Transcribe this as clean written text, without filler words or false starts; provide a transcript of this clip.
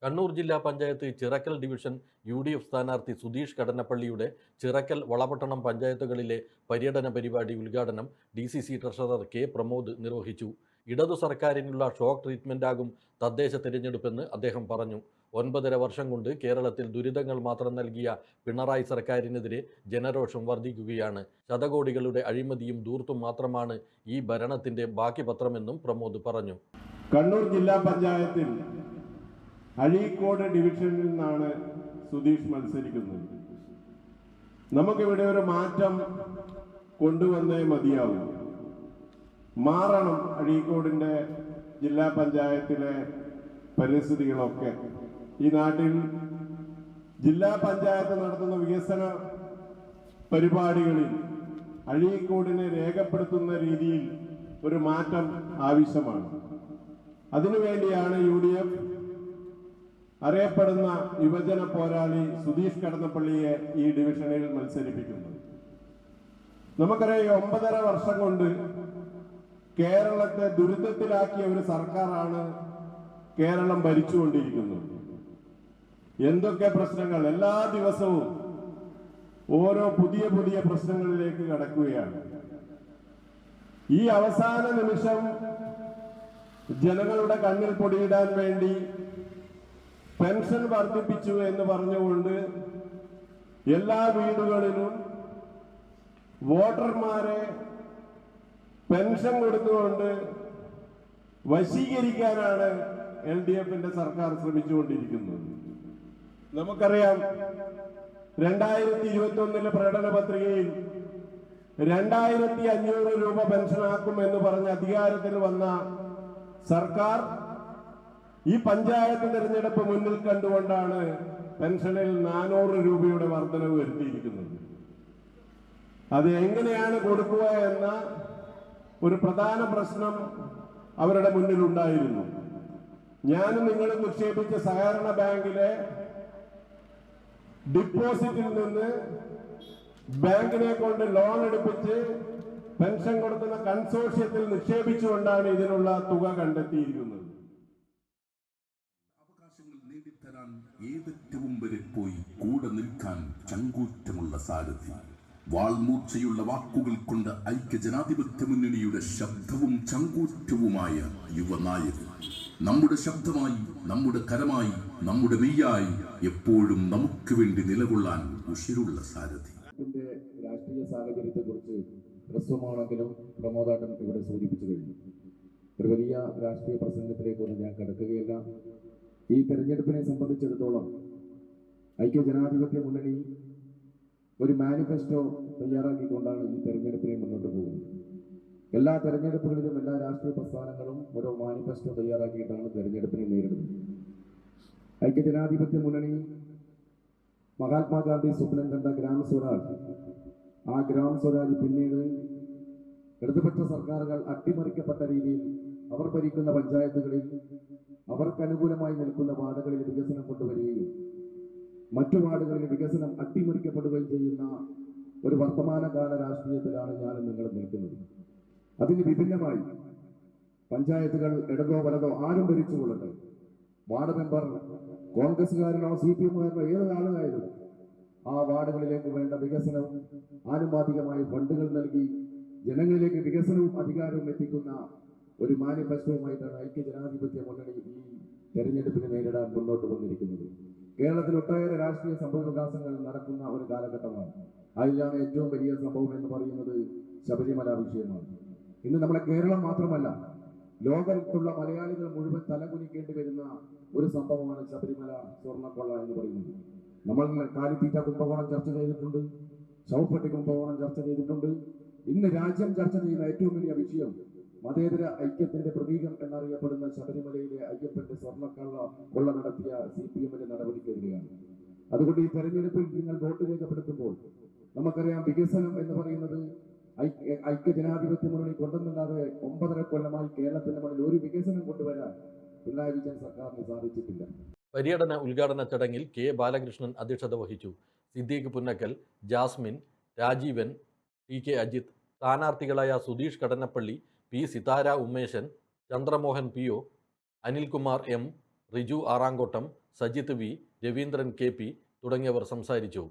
കണ്ണൂർ ജില്ലാ panchayat Chirakkal division UDF സ്ഥാനാർത്ഥി സുധീഷ് കടന്നപ്പള്ളിയുടെ ചിറക്കൽ വളപട്ടണം പഞ്ചായത്തുകളിലെ പര്യടന പരിപാടി ഉദ്ഘാടനം DCC ട്രഷറർ K. പ്രമോദ് നിർവഹിച്ചു. ഇടതു സർക്കാരിനുള്ള ഷോക്ക് ട്രീറ്റ്മെന്റാകും തദ്ദേശ തിരഞ്ഞെടുപ്പെന്ന് അദ്ദേഹം പറഞ്ഞു. 9.5 വർഷം കൊണ്ട് കേരളത്തിൽ ദുരിതങ്ങൾ മാത്രം നൽകിയ പിണറായി സർക്കാരിനെതിരെ ജനരോഷം വർദ്ധിക്കുകയാണ്. ശതകോടികളുടെ അഴിമതിയും ധൂർത്തും മാത്രമാണ് ഈ ഭരണത്തിന്റെ ബാക്കി പത്രമെന്നും പ്രമോദ് പറഞ്ഞു. കണ്ണൂർ ജില്ലാ പഞ്ചായത്തിൽ അഴീക്കോട് ഡിവിഷനിൽ നിന്നാണ് സുധീഷ് മത്സരിക്കുന്നത്. നമുക്കിവിടെ ഒരു മാറ്റം കൊണ്ടുവന്നേ മതിയാവും. മാറണം അഴീക്കോടിന്റെ ജില്ലാ പഞ്ചായത്തിലെ പരിസ്ഥിതികളൊക്കെ. ഈ നാട്ടിൽ ജില്ലാ പഞ്ചായത്ത് നടത്തുന്ന വികസന പരിപാടികളിൽ അഴീക്കോടിനെ രേഖപ്പെടുത്തുന്ന രീതിയിൽ ഒരു മാറ്റം ആവശ്യമാണ്. അതിനുവേണ്ടിയാണ് UDF അറിയപ്പെടുന്ന യുവജന പോരാളി സുധീഷ് കടന്നപ്പള്ളിയെ ഈ ഡിവിഷനിൽ മത്സരിപ്പിക്കുന്നത്. നമുക്കറിയാം, 9.5 വർഷം കൊണ്ട് കേരളത്തെ ദുരിതത്തിലാക്കിയ ഒരു സർക്കാരാണ് കേരളം ഭരിച്ചുകൊണ്ടിരിക്കുന്നത്. എന്തൊക്കെ പ്രശ്നങ്ങൾ! എല്ലാ ദിവസവും ഓരോ പുതിയ പുതിയ പ്രശ്നങ്ങളിലേക്ക് കടക്കുകയാണ്. ഈ അവസാന നിമിഷം ജനങ്ങളുടെ കണ്ണിൽ പൊടിയിടാൻ വേണ്ടി പെൻഷൻ വർദ്ധിപ്പിച്ചു എന്ന് പറഞ്ഞുകൊണ്ട് എല്ലാ വീടുകളിലും വോട്ടർമാരെ പെൻഷൻ കൊടുത്തുകൊണ്ട് വശീകരിക്കാനാണ് LDFന്റെ സർക്കാർ ശ്രമിച്ചുകൊണ്ടിരിക്കുന്നത്. നമുക്കറിയാം, 2021 പ്രകടന പത്രികയിൽ 2500 രൂപ പെൻഷനാക്കുമെന്ന് പറഞ്ഞ് അധികാരത്തിൽ വന്ന സർക്കാർ ഈ പഞ്ചായത്ത് തിരഞ്ഞെടുപ്പ് മുന്നിൽ കണ്ടുകൊണ്ടാണ് പെൻഷനിൽ 400 രൂപയുടെ വർധനവ് വരുത്തിയിരിക്കുന്നത്. അത് എങ്ങനെയാണ് കൊടുക്കുക എന്ന ഒരു പ്രധാന പ്രശ്നം അവരുടെ മുന്നിൽ ഉണ്ടായിരുന്നു. ഞാനും നിങ്ങളും നിക്ഷേപിച്ച സഹകരണ ബാങ്കിലെ ഡിപ്പോസിറ്റിൽ നിന്ന് ബാങ്കിനെ കൊണ്ട് ലോൺ എടുപ്പിച്ച് പെൻഷൻ കൊടുക്കുന്ന കൺസോർഷ്യത്തിൽ നിക്ഷേപിച്ചുകൊണ്ടാണ് ഇതിനുള്ള തുക കണ്ടെത്തിയിരിക്കുന്നത്. അവകാശങ്ങൾ നേടിത്തരാൻ ഏതറ്റവും വരെ പോയി കൂടെ നിൽക്കാൻ ചങ്കൂറ്റമുള്ള സാരഥി, വാൾമൂർച്ചയുള്ള വാക്കുകൾ കൊണ്ട് ഐക്യജനാധിപത്യ മുന്നണിയുടെ ശബ്ദവും ചങ്കൂറ്റവുമായ യുവനായകൻ, നമ്മുടെ ശബ്ദമായി, നമ്മുടെ കരമായി, നമ്മുടെ മെയ്യായി എപ്പോഴും നമുക്ക് വേണ്ടി നിലകൊള്ളാൻ ഉശിരുള്ള സാരഥി. രാഷ്ട്രീയ സാഹചര്യത്തെക്കുറിച്ച് ഹ്രസ്വമാണെങ്കിലും പ്രമോദാട്ടൻ ഇവിടെ സൂചിപ്പിച്ചു കഴിഞ്ഞു. ഒരു വലിയ രാഷ്ട്രീയ പ്രസംഗത്തിലേക്കൊന്നും ഞാൻ കടക്കുകയില്ല. ഈ തെരഞ്ഞെടുപ്പിനെ സംബന്ധിച്ചിടത്തോളം ഐക്യജനാധിപത്യ മുന്നണി ഒരു മാനിഫെസ്റ്റോ തയ്യാറാക്കിക്കൊണ്ടാണ് ഈ തെരഞ്ഞെടുപ്പിനെ മുന്നോട്ട് പോകുന്നത്. എല്ലാ തെരഞ്ഞെടുപ്പുകളിലും എല്ലാ രാഷ്ട്രീയ പ്രസ്ഥാനങ്ങളും ഓരോ മാനിഫെസ്റ്റോ തയ്യാറാക്കിയിട്ടാണ് തെരഞ്ഞെടുപ്പിനെ നേരിടുന്നത്. ഐക്യജനാധിപത്യ മുന്നണി മഹാത്മാഗാന്ധി സ്വപ്നം കണ്ട ഗ്രാമ സ്വരാജ്, ആ ഗ്രാമ സ്വരാജ് പിന്നീട് ഇടതുപക്ഷ സർക്കാരുകൾ അട്ടിമറിക്കപ്പെട്ട രീതിയിൽ അവർ ഭരിക്കുന്ന പഞ്ചായത്തുകളിൽ അവർക്ക് അനുകൂലമായി നിൽക്കുന്ന വാർഡുകളിൽ വികസനം കൊണ്ടുവരികയും മറ്റു വാർഡുകളിൽ വികസനം അട്ടിമറിക്കപ്പെടുകയും ചെയ്യുന്ന ഒരു വർത്തമാനകാല രാഷ്ട്രീയത്തിലാണ് ഞാനും നിങ്ങളും നിൽക്കുന്നത്. അതിന് വിഭിന്നമായി പഞ്ചായത്തുകൾ ഇടതോ വലതോ ആരും ഭരിച്ചുകൊള്ളട്ടെ, വാർഡ് മെമ്പർ കോൺഗ്രസ്സുകാരനോ CPM-കാരനോ ഏതൊരാളായാലും ആ വാർഡുകളിലേക്ക് വേണ്ട വികസനം ആനുപാതികമായി ഫണ്ടുകൾ നൽകി ജനങ്ങളിലേക്ക് വികസനവും അധികാരവും എത്തിക്കുന്ന ഒരു മാനിഫെസ്റ്റോവുമായിട്ടാണ് ഐക്യജനാധിപത്യ മുന്നണി ഈ തെരഞ്ഞെടുപ്പിനെ നേരിടാൻ മുന്നോട്ട് വന്നിരിക്കുന്നത്. കേരളത്തിൽ ഒട്ടേറെ രാഷ്ട്രീയ സംഭവവികാസങ്ങൾ നടക്കുന്ന ഒരു കാലഘട്ടമാണ്. അതിലാണ് ഏറ്റവും വലിയ സംഭവം എന്ന് പറയുന്നത് ശബരിമല വിഷയമാണ്. ഇന്ന് നമ്മളെ കേരളം മാത്രമല്ല, ലോകത്തുള്ള മലയാളികൾ മുഴുവൻ തലകുനിക്കേണ്ടി വരുന്ന ഒരു സംഭവമാണ് ശബരിമല സ്വർണ്ണക്കൊള്ള എന്ന് പറയുന്നത്. നമ്മൾ കാലിത്തീറ്റ കുംഭകോണം ചർച്ച ചെയ്തിട്ടുണ്ട്, ശവപ്പെട്ടി കുംഭകോണം ചർച്ച ചെയ്തിട്ടുണ്ട്. ഇന്ന് രാജ്യം ചർച്ച ചെയ്യുന്ന ഏറ്റവും വലിയ വിഷയം മതേതര ഐക്യത്തിന്റെ പ്രതീകം എന്നറിയപ്പെടുന്ന ശബരിമലയിലെ അയ്യപ്പന്റെ സ്വർണ്ണക്കൊള്ള നടത്തിയ CPM-ന്റെ നടപടിക്കെതിരെയാണ്. അതുകൊണ്ട് ഈ തെരഞ്ഞെടുപ്പിൽ നിങ്ങൾ വോട്ട് രേഖപ്പെടുത്തുമ്പോൾ നമുക്കറിയാം, വികസനം എന്ന് പറയുന്നത് ഐക്യജനാധിപത്യ മുന്നണി കൊണ്ടുവന്നല്ലാതെ 9.5 കൊല്ലമായി കേരളത്തിന്റെ മണ്ണിൽ ഒരു വികസനം കൊണ്ടുവരാൻ പിണറായി വിജയൻ സർക്കാരിന് സാധിച്ചിട്ടില്ല. പര്യടന ഉദ്ഘാടന ചടങ്ങിൽ K. ബാലകൃഷ്ണൻ അധ്യക്ഷത വഹിച്ചു. സിദ്ദീഖ് പുന്നക്കൽ, ജാസ്മിൻ, രാജീവൻ, TK അജിത്, സ്ഥാനാർത്ഥികളായ Sudheesh Kadannappally, P. Sithara Umeshan, Chandramohan PO, Anilkumar M, Riju Aarangottam, Sajith V, Raveendran KP തുടങ്ങിയവർ സംസാരിച്ചു.